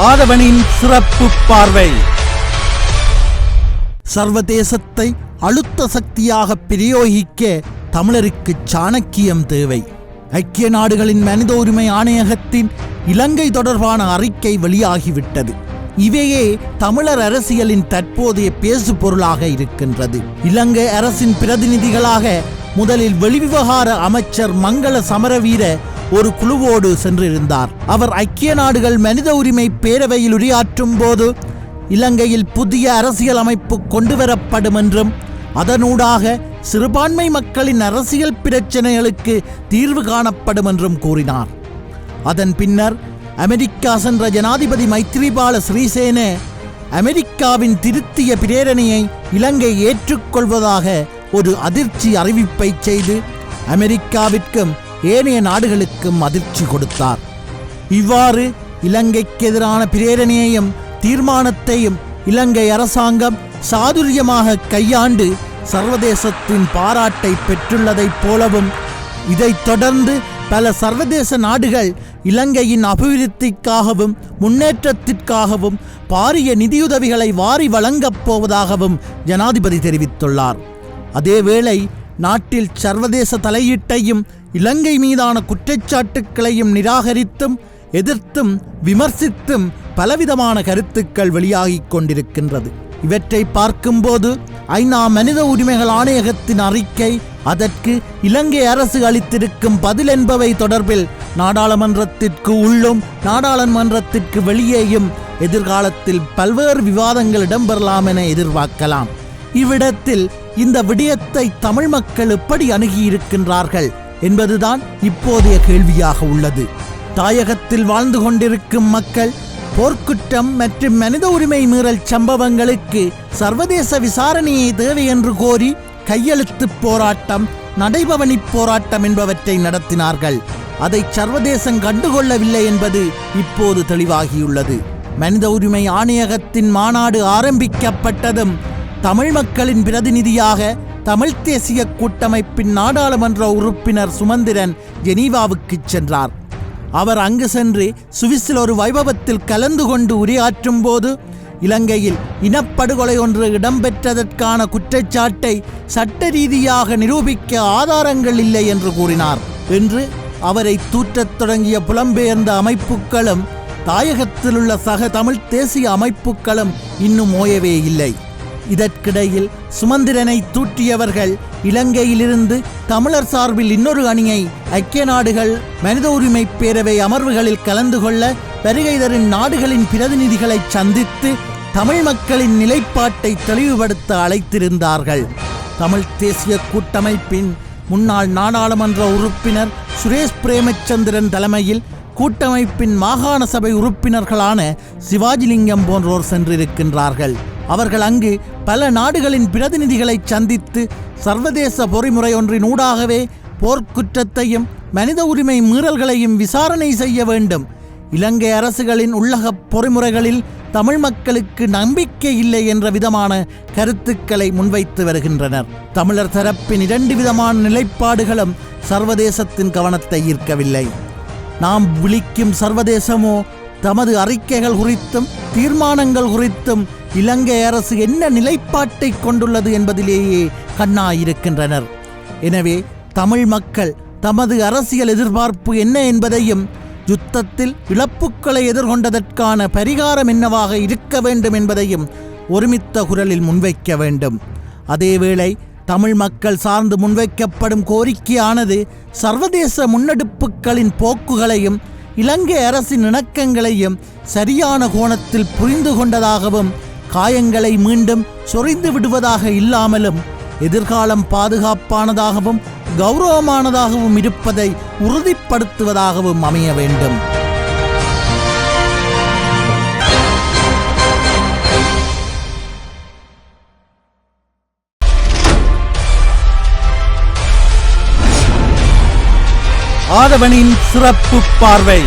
ஆதவனின் சிறப்பு பார்வை. சர்வதேசத்தை அழுத்த சக்தியாக பிரயோகிக்க தமிழருக்கு சாணக்கியம் தேவை. ஐக்கிய நாடுகளின் மனித உரிமை ஆணையகத்தின் இலங்கை தொடர்பான அறிக்கை வெளியாகிவிட்டது. இவையே தமிழர் அரசியலின் தற்போதைய பேசு பொருளாக இருக்கின்றது. இலங்கை அரசின் பிரதிநிதிகளாக முதலில் வெளிவிவகார அமைச்சர் மங்கள சமரவீர ஒரு குழுவோடு சென்றிருந்தார். அவர் ஐக்கிய நாடுகள் மனித உரிமை பேரவையில் உரையாற்றும் போது இலங்கையில் புதிய அரசியல் அமைப்பு கொண்டுவரப்படும் என்றும் அதனூடாக சிறுபான்மை மக்களின் அரசியல் பிரச்சனைகளுக்கு தீர்வு காணப்படும் என்றும் கூறினார். அதன் பின்னர் அமெரிக்கா சென்ற ஜனாதிபதி மைத்ரிபால சிறிசேன அமெரிக்காவின் திருத்திய பிரேரணையை இலங்கை ஏற்றுக்கொள்வதாக ஒரு அதிர்ச்சி அறிவிப்பை செய்து அமெரிக்காவிற்கும் ஏனைய நாடுகளுக்கும் அதிர்ச்சி கொடுத்தார். இவ்வாறு இலங்கைக்கு எதிரான பிரேரணையையும் தீர்மானத்தையும் இலங்கை அரசாங்கம் சாதுரியமாக கையாண்டு சர்வதேசத்தின் பாராட்டை பெற்றுள்ளதைப் போலவும் இதைத் தொடர்ந்து பல சர்வதேச நாடுகள் இலங்கையின் அபிவிருத்திக்காகவும் முன்னேற்றத்திற்காகவும் பாரிய நிதியுதவிகளை வாரி வழங்கப் போவதாகவும் ஜனாதிபதி தெரிவித்துள்ளார். அதேவேளை நாட்டில் சர்வதேச தலையீட்டையும் இலங்கை மீதான குற்றச்சாட்டுக்களையும் நிராகரித்தும் எதிர்த்தும் விமர்சித்தும் பலவிதமான கருத்துக்கள் வெளியாகிக் கொண்டிருக்கின்றது. இவற்றை பார்க்கும்போது ஐநா மனித உரிமைகள் ஆணையகத்தின் அறிக்கை, அதற்கு இலங்கை அரசு அளித்திருக்கும் பதில் என்பவை தொடர்பில் நாடாளுமன்றத்திற்கு உள்ளும் நாடாளுமன்றத்திற்கு வெளியேயும் எதிர்காலத்தில் பல்வேறு விவாதங்கள் இடம்பெறலாம் என எதிர்பார்க்கலாம். இவ்விடத்தில் இந்த விடயத்தை தமிழ் மக்கள் எப்படி அணுகியிருக்கின்றார்கள் என்பதுதான் இப்போதைய கேள்வியாக உள்ளது. தாயகத்தில் வாழ்ந்து கொண்டிருக்கும் மக்கள் போர்க்குற்றம் மற்றும் மனித உரிமை மீறல் சம்பவங்களுக்கு சர்வதேச விசாரணையை தேவை என்று கோரி கையெழுத்து போராட்டம், நடைபவனி போராட்டம் என்பவற்றை நடத்தினார்கள். அதை சர்வதேசம் கண்டுகொள்ளவில்லை என்பது இப்போது தெளிவாகியுள்ளது. மனித உரிமை ஆணையகத்தின் மாநாடு ஆரம்பிக்கப்பட்டதும் தமிழ் மக்களின் பிரதிநிதியாக தமிழ் தேசிய கூட்டமைப்பின் நாடாளுமன்ற உறுப்பினர் சுமந்திரன் ஜெனீவாவுக்கு சென்றார். அவர் அங்கு சென்று சுவிஸில் ஒரு வைபவத்தில் கலந்து கொண்டு உரையாற்றும் போது இலங்கையில் இனப்படுகொலை ஒன்று இடம்பெற்றதற்கான குற்றச்சாட்டை சட்ட ரீதியாக நிரூபிக்க ஆதாரங்கள் இல்லை என்று கூறினார். என்று அவரை தூற்றத் தொடங்கிய புலம்பெயர்ந்த அமைப்புகளும் தாயகத்திலுள்ள சக தமிழ் தேசிய அமைப்புகளும் இன்னும் ஓயவே இல்லை. இதற்கிடையில் சுமந்திரனை தூற்றியவர்கள் இலங்கையிலிருந்து தமிழர் சார்பில் இன்னொரு அணியை ஐக்கிய நாடுகள் மனித உரிமை பேரவை அமர்வுகளில் கலந்து கொள்ள வருகை தரும் நாடுகளின் பிரதிநிதிகளை சந்தித்து தமிழ் மக்களின் நிலைப்பாட்டை தெளிவுபடுத்த அழைத்திருந்தார்கள். தமிழ் தேசிய கூட்டமைப்பின் முன்னாள் நாடாளுமன்ற உறுப்பினர் சுரேஷ் பிரேமச்சந்திரன் தலைமையில் கூட்டமைப்பின் மாகாண சபை உறுப்பினர்களான சிவாஜிலிங்கம் போன்றோர் சென்றிருக்கின்றார்கள். அவர்கள் அங்கு பல நாடுகளின் பிரதிநிதிகளை சந்தித்து சர்வதேச பொறிமுறை ஒன்றின் ஊடாகவே போர்க்குற்றத்தையும் மனித உரிமை மீறல்களையும் விசாரணை செய்ய வேண்டும், இலங்கை அரசுகளின் உள்ளக பொறிமுறைகளில் தமிழ் மக்களுக்கு நம்பிக்கை இல்லை என்ற விதமான கருத்துக்களை முன்வைத்து வருகின்றனர். தமிழர் தரப்பின் இரண்டு விதமான நிலைப்பாடுகளும் சர்வதேசத்தின் கவனத்தை ஈர்க்கவில்லை. நாம் விழிக்கும் சர்வதேசமோ தமது அறிக்கைகள் குறித்தும் தீர்மானங்கள் குறித்தும் இலங்கை அரசு என்ன நிலைப்பாட்டை கொண்டுள்ளது என்பதிலேயே கண்ணாயிருக்கின்றனர். எனவே தமிழ் மக்கள் தமது அரசியல் எதிர்பார்ப்பு என்ன என்பதையும் யுத்தத்தில் இழப்புக்களை எதிர்கொண்டதற்கான பரிகாரம் என்னவாக இருக்க வேண்டும் என்பதையும் ஒருமித்த குரலில் முன்வைக்க வேண்டும். அதேவேளை தமிழ் மக்கள் சார்ந்து முன்வைக்கப்படும் கோரிக்கையானது சர்வதேச முன்னெடுப்புகளின் போக்குகளையும் இலங்கை அரசின் இணக்கங்களையும் சரியான கோணத்தில் புரிந்து கொண்டதாகவும் காயங்களை மீண்டும் சொரிந்து விடுவதாக இல்லாமலும் எதிர்காலம் பாதுகாப்பானதாகவும் கௌரவமானதாகவும் இருப்பதை உறுதிப்படுத்துவதாகவும் அமைய வேண்டும். ஆதவனின் சிறப்பு பார்வை.